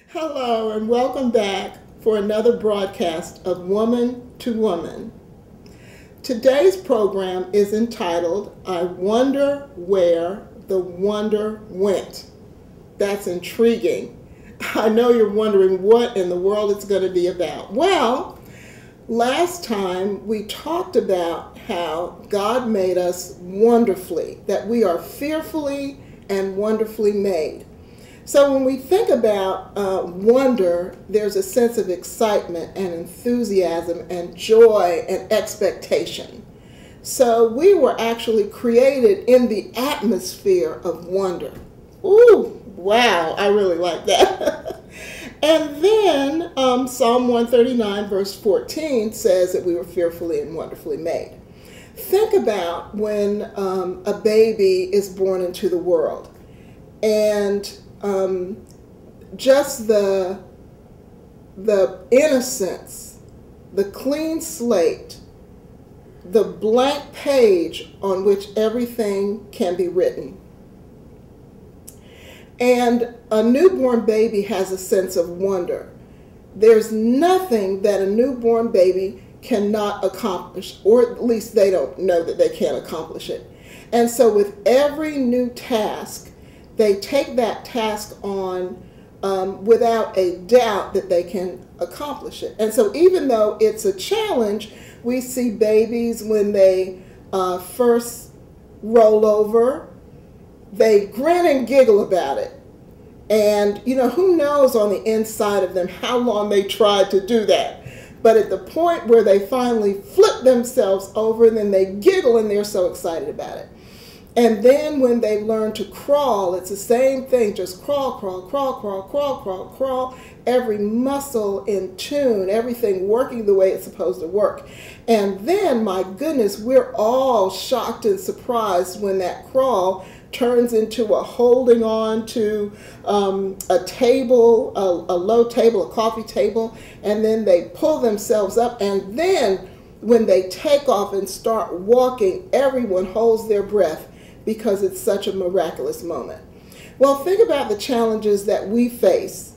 Hello, and welcome back for another broadcast of Woman to Woman. Today's program is entitled, I Wonder Where the Wonder Went. That's intriguing. I know you're wondering what in the world it's going to be about. Well, last time we talked about how God made us wonderfully, that we are fearfully and wonderfully made. So when we think about wonder, there's a sense of excitement and enthusiasm and joy and expectation. So we were actually created in the atmosphere of wonder. Ooh, wow, I really like that. And then Psalm 139 verse 14 says that we were fearfully and wonderfully made. Think about when a baby is born into the world, and just the innocence, the clean slate, the blank page on which everything can be written. And a newborn baby has a sense of wonder. There's nothing that a newborn baby cannot accomplish, or at least they don't know that they can't accomplish it. And so with every new task, they take that task on without a doubt that they can accomplish it. And so even though it's a challenge, we see babies when they first roll over, they grin and giggle about it. And, you know, who knows on the inside of them how long they tried to do that. But at the point where they finally flip themselves over, then they giggle and they're so excited about it. And then when they learn to crawl, it's the same thing, just crawl, crawl, crawl, crawl, crawl, crawl, crawl, every muscle in tune, everything working the way it's supposed to work. And then, my goodness, we're all shocked and surprised when that crawl turns into a holding on to a table, a low table, a coffee table, and then they pull themselves up, and then when they take off and start walking, everyone holds their breath, because it's such a miraculous moment. Well, think about the challenges that we face,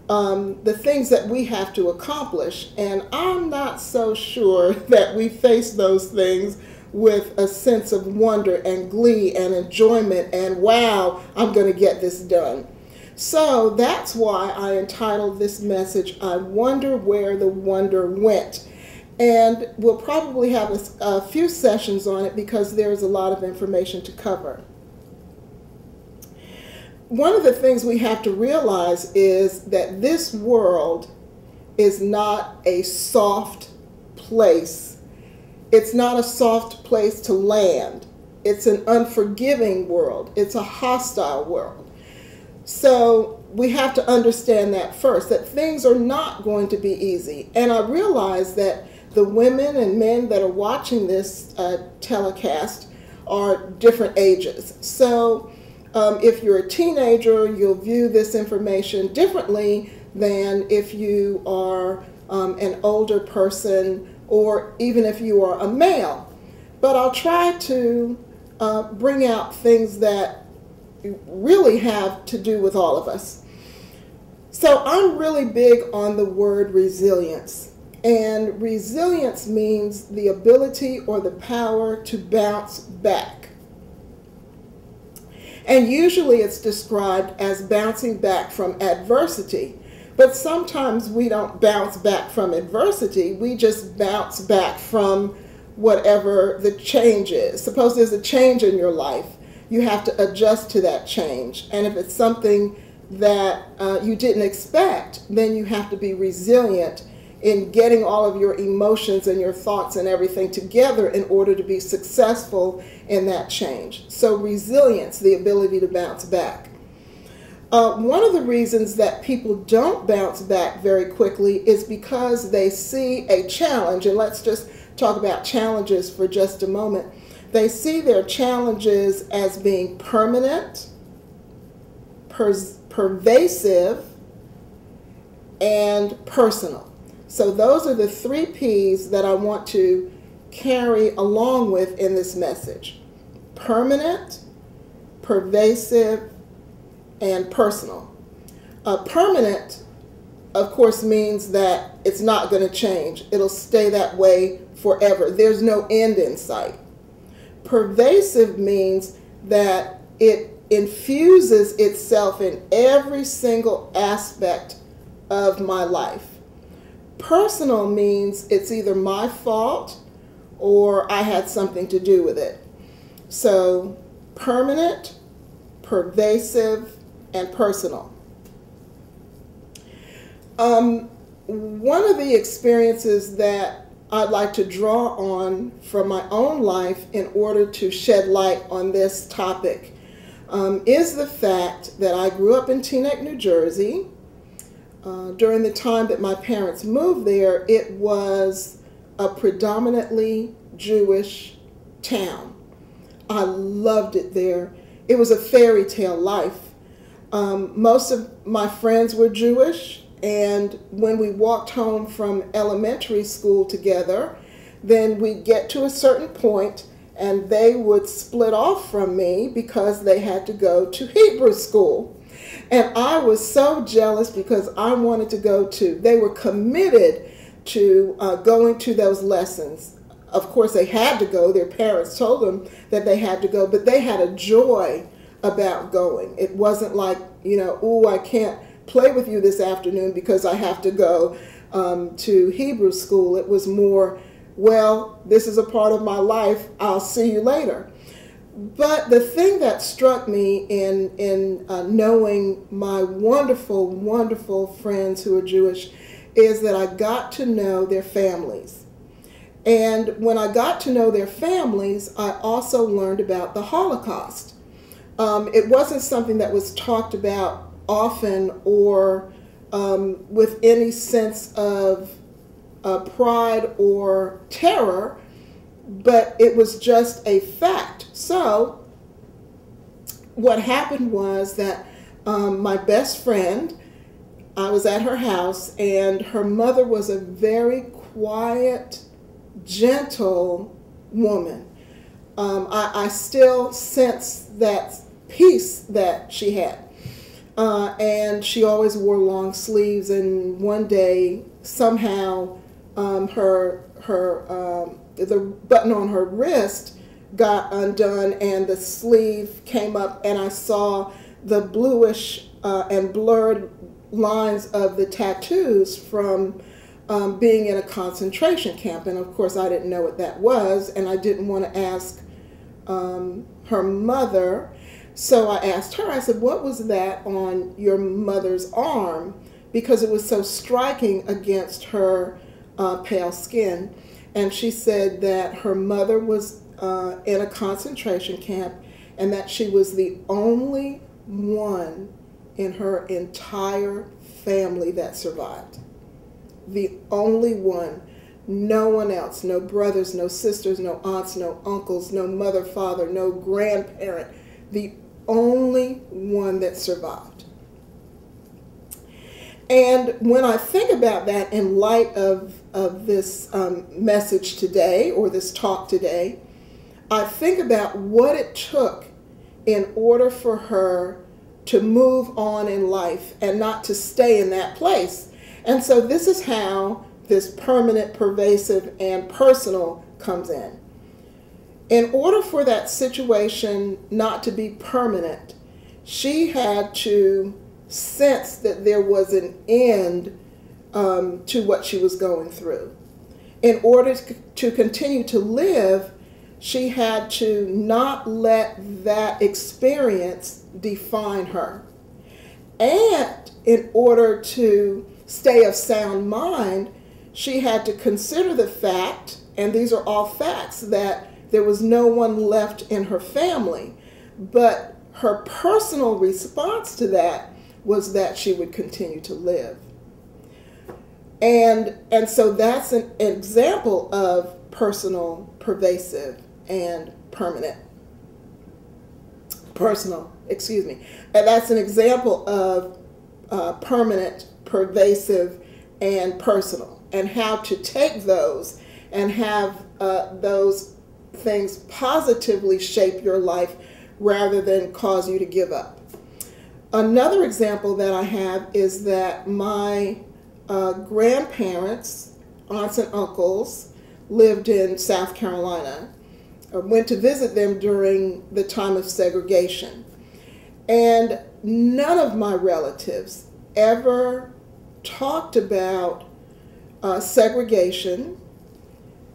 the things that we have to accomplish, and I'm not so sure that we face those things with a sense of wonder and glee and enjoyment and wow, I'm going to get this done. So that's why I entitled this message, I Wonder Where the Wonder Went. And we'll probably have a few sessions on it because there's a lot of information to cover. One of the things we have to realize is that this world is not a soft place. It's not a soft place to land. It's an unforgiving world. It's a hostile world. So we have to understand that first, that things are not going to be easy. And I realize that the women and men that are watching this telecast are different ages. So if you're a teenager, you'll view this information differently than if you are an older person, or even if you are a male. But I'll try to bring out things that really have to do with all of us. So I'm really big on the word resilience. And resilience means the ability or the power to bounce back. And usually it's described as bouncing back from adversity. But sometimes we don't bounce back from adversity. We just bounce back from whatever the change is. Suppose there's a change in your life. You have to adjust to that change. And if it's something that you didn't expect, then you have to be resilient in getting all of your emotions and your thoughts and everything together in order to be successful in that change. So resilience, the ability to bounce back. One of the reasons that people don't bounce back very quickly is because they see a challenge, and let's just talk about challenges for just a moment. They see their challenges as being permanent, pervasive, and personal. So those are the 3 P's that I want to carry along with in this message. Permanent, pervasive, and personal. Permanent of course, means that it's not going to change. It'll stay that way forever. There's no end in sight. Pervasive means that it infuses itself in every single aspect of my life. Personal means it's either my fault or I had something to do with it. So permanent, pervasive, and personal. One of the experiences that I'd like to draw on from my own life in order to shed light on this topic is the fact that I grew up in Teaneck, New Jersey. During the time that my parents moved there, it was a predominantly Jewish town. I loved it there. It was a fairy tale life. Most of my friends were Jewish, and when we walked home from elementary school together, then we'd get to a certain point and they would split off from me because they had to go to Hebrew school. And I was so jealous because I wanted to go too. They were committed to going to those lessons. Of course, they had to go. Their parents told them that they had to go, but they had a joy about going. It wasn't like, ooh, I can't play with you this afternoon because I have to go to Hebrew school. It was more, well, this is a part of my life. I'll see you later. But the thing that struck me in knowing my wonderful, wonderful friends who are Jewish is that I got to know their families. And when I got to know their families, I also learned about the Holocaust. It wasn't something that was talked about often or with any sense of pride or terror, but it was just a fact. So what happened was that my best friend, I was at her house, and her mother was a very quiet, gentle woman. I still sense that peace that she had. And she always wore long sleeves, and one day somehow the button on her wrist got undone and the sleeve came up, and I saw the bluish and blurred lines of the tattoos from being in a concentration camp. And of course I didn't know what that was, and I didn't want to ask her mother. So I asked her, I said, what was that on your mother's arm? Because it was so striking against her pale skin. And she said that her mother was in a concentration camp and that she was the only one in her entire family that survived. The only one. No one else. No brothers, no sisters, no aunts, no uncles, no mother, father, no grandparent. The only one that survived. And when I think about that in light of this message today, or this talk today, I think about what it took in order for her to move on in life and not to stay in that place. And so this is how this permanent, pervasive, and personal comes in. In order for that situation not to be permanent, she had to sense that there was an end to what she was going through. In order to continue to live, she had to not let that experience define her. And in order to stay of sound mind, she had to consider the fact, and these are all facts, that there was no one left in her family. But her personal response to that was that she would continue to live. And so that's an example of personal, pervasive, and permanent. Personal, excuse me. And that's an example of permanent, pervasive, and personal, and how to take those and have those things positively shape your life rather than cause you to give up. Another example that I have is that my grandparents, aunts and uncles, lived in South Carolina. I went to visit them during the time of segregation. And none of my relatives ever talked about segregation.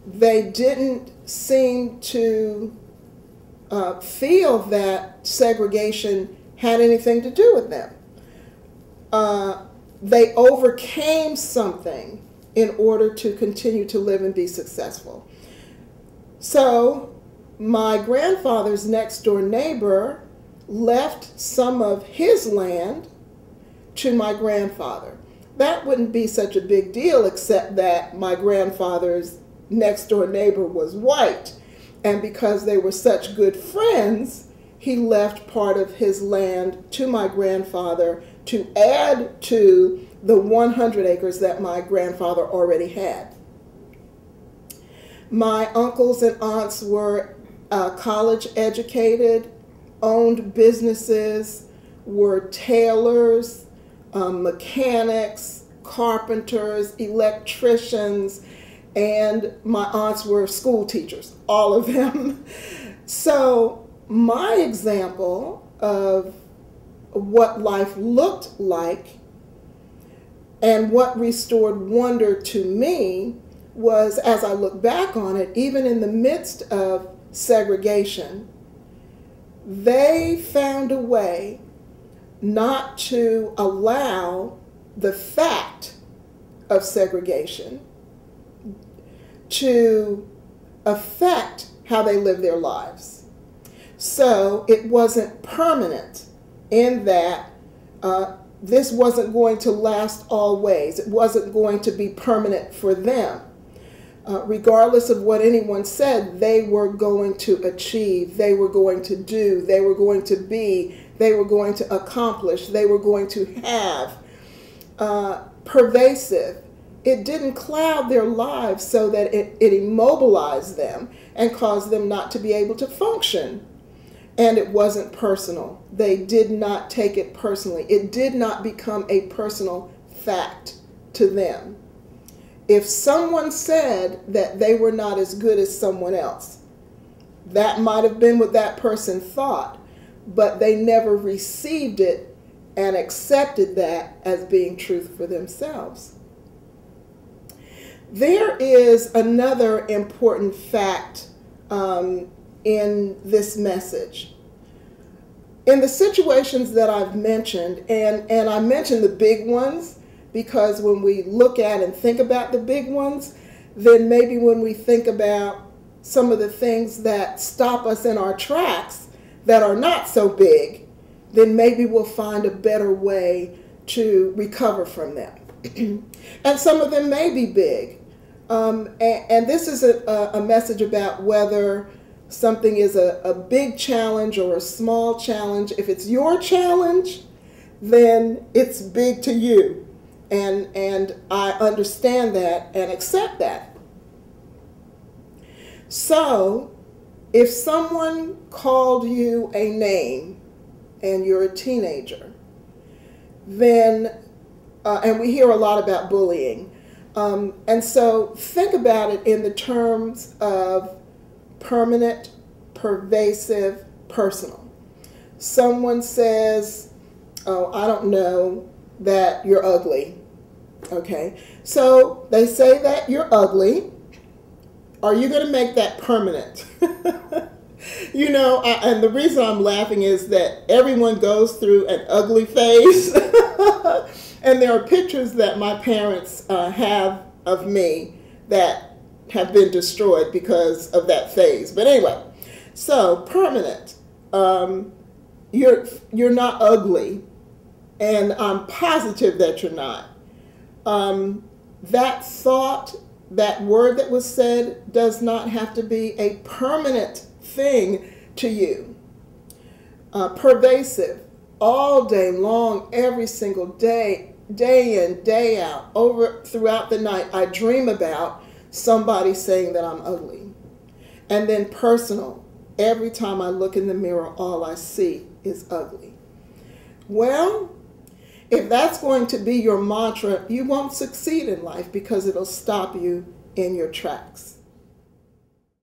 They didn't seem to feel that segregation had anything to do with them. They overcame something in order to continue to live and be successful. So my grandfather's next door neighbor left some of his land to my grandfather. That wouldn't be such a big deal, except that my grandfather's next door neighbor was white. And because they were such good friends, he left part of his land to my grandfather to add to the 100 acres that my grandfather already had. My uncles and aunts were college educated, owned businesses, were tailors, mechanics, carpenters, electricians, and my aunts were school teachers, all of them. So my example of what life looked like and what restored wonder to me was, as I look back on it, even in the midst of segregation, they found a way not to allow the fact of segregation to affect how they live their lives. So it wasn't permanent in that this wasn't going to last always. It wasn't going to be permanent for them. Regardless of what anyone said, they were going to achieve, they were going to do, they were going to be, they were going to accomplish, they were going to have. Pervasive. It didn't cloud their lives so that it immobilized them and caused them not to be able to function. And it wasn't personal. They did not take it personally. It did not become a personal fact to them. If someone said that they were not as good as someone else, that might have been what that person thought, but they never received it and accepted that as being truth for themselves. There is another important fact in this message. In the situations that I've mentioned, and I mentioned the big ones, because when we look at and think about the big ones, then maybe when we think about some of the things that stop us in our tracks that are not so big, then maybe we'll find a better way to recover from them. And some of them may be big. And this is a message about whether something is a big challenge or a small challenge. If it's your challenge, then it's big to you. And I understand that and accept that. So if someone called you a name and you're a teenager, then, and we hear a lot about bullying, and so think about it in the terms of permanent, pervasive, personal. Someone says, oh, I don't know, that you're ugly. Okay, so they say that you're ugly. Are you going to make that permanent? You know, and the reason I'm laughing is that everyone goes through an ugly phase. And there are pictures that my parents have of me that have been destroyed because of that phase. But anyway, so permanent. You're not ugly, and I'm positive that you're not. That thought, that word that was said, does not have to be a permanent thing to you. Pervasive, all day long, every single day, day in, day out, throughout the night, I dream about somebody saying that I'm ugly. And then personal, every time I look in the mirror, all I see is ugly. Well, If that's going to be your mantra, you won't succeed in life because it'll stop you in your tracks.